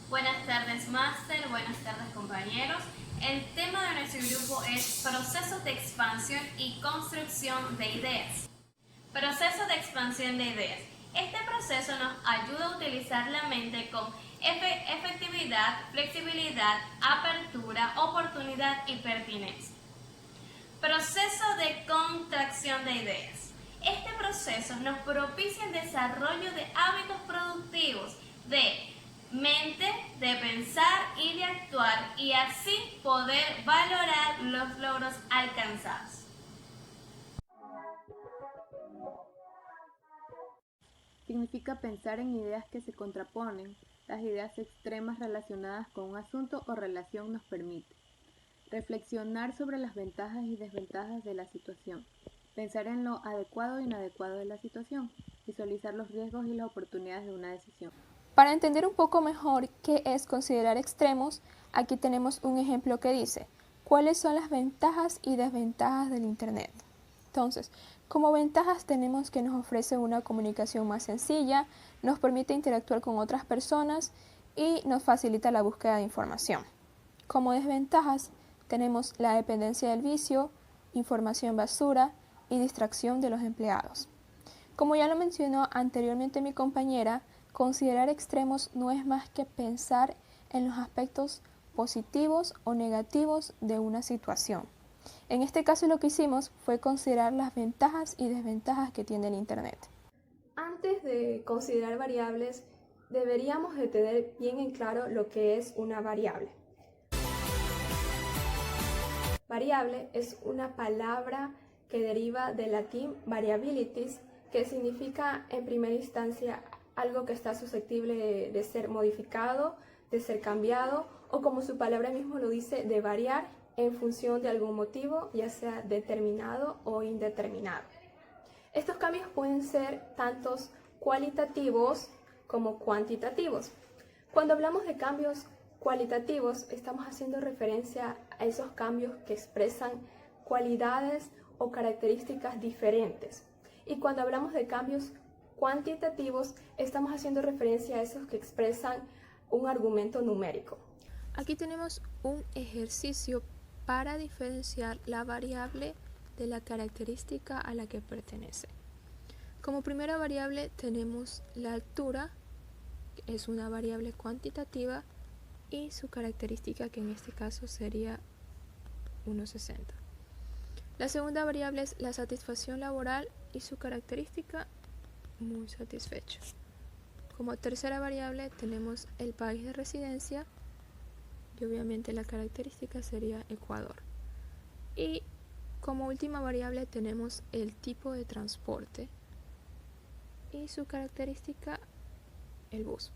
Buenas tardes, máster. Buenas tardes, compañeros. El tema de nuestro grupo es procesos de expansión y construcción de ideas. Proceso de expansión de ideas. Este proceso nos ayuda a utilizar la mente con efectividad, flexibilidad, apertura, oportunidad y pertinencia. Proceso de contracción de ideas. Este proceso nos propicia el desarrollo de hábitos productivos de mente, de pensar y de actuar, y así poder valorar los logros alcanzados. Significa pensar en ideas que se contraponen. Las ideas extremas relacionadas con un asunto o relación nos permite reflexionar sobre las ventajas y desventajas de la situación, pensar en lo adecuado e inadecuado de la situación, visualizar los riesgos y las oportunidades de una decisión. Para entender un poco mejor qué es considerar extremos, aquí tenemos un ejemplo que dice: ¿cuáles son las ventajas y desventajas del Internet? Entonces, como ventajas tenemos que nos ofrece una comunicación más sencilla, nos permite interactuar con otras personas y nos facilita la búsqueda de información. Como desventajas tenemos la dependencia del vicio, información basura y distracción de los empleados. Como ya lo mencionó anteriormente mi compañera, considerar extremos no es más que pensar en los aspectos positivos o negativos de una situación. En este caso lo que hicimos fue considerar las ventajas y desventajas que tiene el Internet. Antes de considerar variables, deberíamos de tener bien en claro lo que es una variable. Variable es una palabra que deriva del latín variabilitas, que significa en primera instancia algo que está susceptible de ser modificado, de ser cambiado, o como su palabra mismo lo dice, de variar en función de algún motivo, ya sea determinado o indeterminado. Estos cambios pueden ser tantos cualitativos como cuantitativos. Cuando hablamos de cambios cualitativos, estamos haciendo referencia a esos cambios que expresan cualidades o características diferentes. Y cuando hablamos de cambios cuantitativos, estamos haciendo referencia a esos que expresan un argumento numérico. Aquí tenemos un ejercicio para diferenciar la variable de la característica a la que pertenece. Como primera variable tenemos la altura, que es una variable cuantitativa, y su característica, que en este caso sería 1,60. La segunda variable es la satisfacción laboral y su característica, muy satisfecho. Como tercera variable tenemos el país de residencia y obviamente la característica sería Ecuador. Y como última variable tenemos el tipo de transporte y su característica, el bus.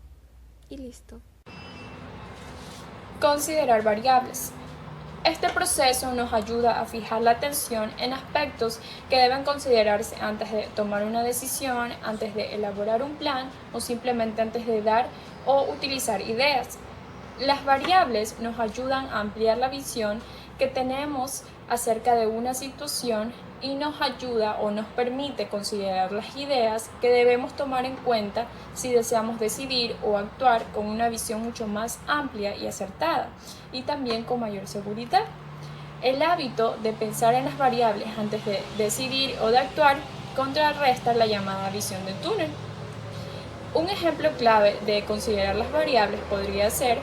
Y listo. Considerar variables. Este proceso nos ayuda a fijar la atención en aspectos que deben considerarse antes de tomar una decisión, antes de elaborar un plan o simplemente antes de dar o utilizar ideas. Las variables nos ayudan a ampliar la visión que tenemos acerca de una situación y nos ayuda o nos permite considerar las ideas que debemos tomar en cuenta si deseamos decidir o actuar con una visión mucho más amplia y acertada, y también con mayor seguridad. El hábito de pensar en las variables antes de decidir o de actuar contrarresta la llamada visión de túnel. Un ejemplo clave de considerar las variables podría ser: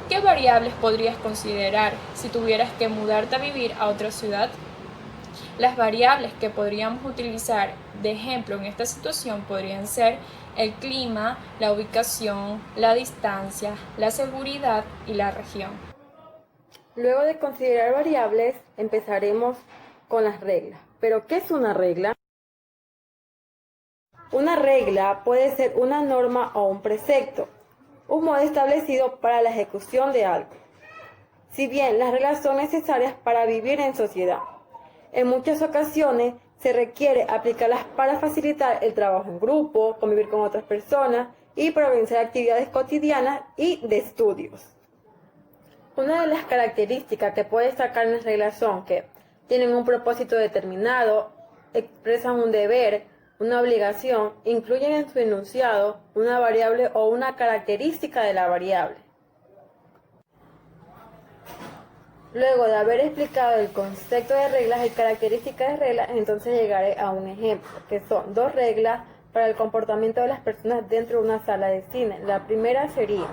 ¿qué variables podrías considerar si tuvieras que mudarte a vivir a otra ciudad? Las variables que podríamos utilizar de ejemplo en esta situación podrían ser el clima, la ubicación, la distancia, la seguridad y la región. Luego de considerar variables, empezaremos con las reglas. ¿Pero qué es una regla? Una regla puede ser una norma o un precepto, un modo establecido para la ejecución de algo. Si bien las reglas son necesarias para vivir en sociedad, en muchas ocasiones se requiere aplicarlas para facilitar el trabajo en grupo, convivir con otras personas y para organizar actividades cotidianas y de estudios. Una de las características que puede destacar en las reglas son que tienen un propósito determinado, expresan un deber, una obligación, incluyen en su enunciado una variable o una característica de la variable. Luego de haber explicado el concepto de reglas y características de reglas, entonces llegaré a un ejemplo, que son 2 reglas para el comportamiento de las personas dentro de una sala de cine. La primera sería: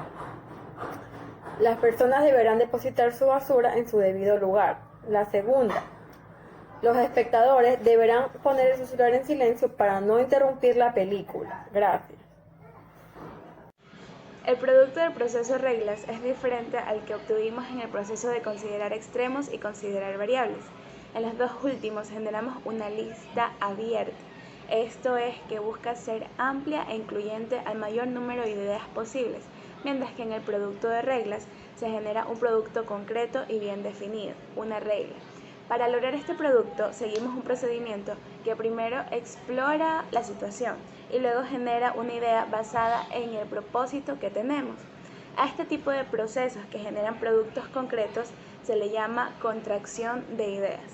las personas deberán depositar su basura en su debido lugar. La segunda: los espectadores deberán poner su celular en silencio para no interrumpir la película. Gracias. El producto del proceso de reglas es diferente al que obtuvimos en el proceso de considerar extremos y considerar variables. En los dos últimos generamos una lista abierta. Esto es que busca ser amplia e incluyente al mayor número de ideas posibles, mientras que en el producto de reglas se genera un producto concreto y bien definido, una regla. Para lograr este producto seguimos un procedimiento que primero explora la situación y luego genera una idea basada en el propósito que tenemos. A este tipo de procesos que generan productos concretos se le llama contracción de ideas.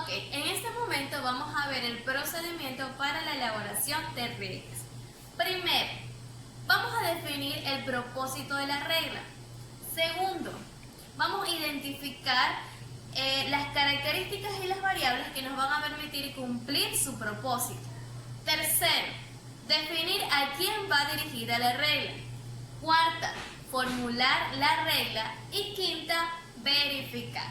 Ok, en este momento vamos a ver el procedimiento para la elaboración de reglas. Primero, vamos a definir el propósito de la regla. Segundo, vamos a identificar las características y las variables que nos van a permitir cumplir su propósito. Tercero, definir a quién va dirigida la regla. Cuarta, formular la regla. Y quinta, verificar.